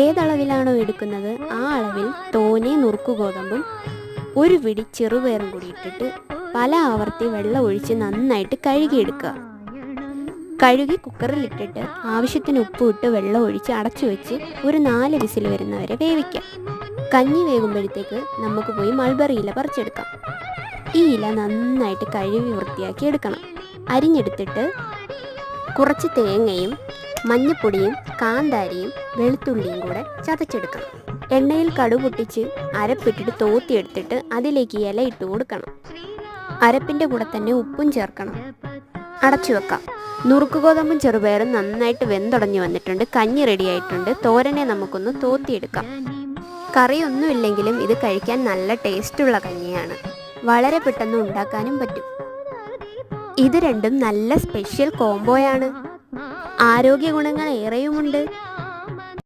ഏതളവിലാണോ എടുക്കുന്നത് ആ അളവിൽ തോനെ നുറുക്ക് ഗോതമ്പും ഒരു പിടി ചെറുപയറും കൂടി ഇട്ടിട്ട് പല ആവർത്തി വെള്ളം ഒഴിച്ച് നന്നായിട്ട് കഴുകിയെടുക്കുക. കഴുകി കുക്കറിലിട്ടിട്ട് ആവശ്യത്തിന് ഉപ്പ് ഇട്ട് വെള്ളം ഒഴിച്ച് അടച്ചു വെച്ച് ഒരു 4 വിസിൽ വരുന്നവരെ വേവിക്കാം. കഞ്ഞി വേകുമ്പോഴത്തേക്ക് നമുക്ക് പോയി മൾബറി ഇല പറിച്ചെടുക്കാം. ഈ ഇല നന്നായിട്ട് കഴുകി വൃത്തിയാക്കി എടുക്കണം. അരിഞ്ഞെടുത്തിട്ട് കുറച്ച് തേങ്ങയും മഞ്ഞപ്പൊടിയും കാന്താരിയും വെളുത്തുള്ളിയും കൂടെ ചതച്ചെടുക്കണം. എണ്ണയിൽ കടുക് പൊട്ടിച്ച് അരപ്പിട്ടിട്ട് തോത്തിയെടുത്തിട്ട് അതിലേക്ക് ഇല ഇട്ട് കൊടുക്കണം. അരപ്പിൻ്റെ കൂടെ തന്നെ ഉപ്പും ചേർക്കണം. അടച്ചു വെക്കാം. നുറുക്ക് ഗോതമ്പും ചെറുപയറും നന്നായിട്ട് വെന്തുടഞ്ഞു വന്നിട്ടുണ്ട്. കഞ്ഞി റെഡി ആയിട്ടുണ്ട്. തോരനെ നമുക്കൊന്ന് തോത്തിയെടുക്കാം. കറിയൊന്നുമില്ലെങ്കിലും ഇത് കഴിക്കാൻ നല്ല ടേസ്റ്റുള്ള കഞ്ഞിയാണ്. വളരെ പെട്ടെന്ന് ഉണ്ടാക്കാനും പറ്റും. ഇത് രണ്ടും നല്ല സ്പെഷ്യൽ കോംബോയാണ്. ആരോഗ്യ ഗുണങ്ങൾ ഏറെയുമുണ്ട്.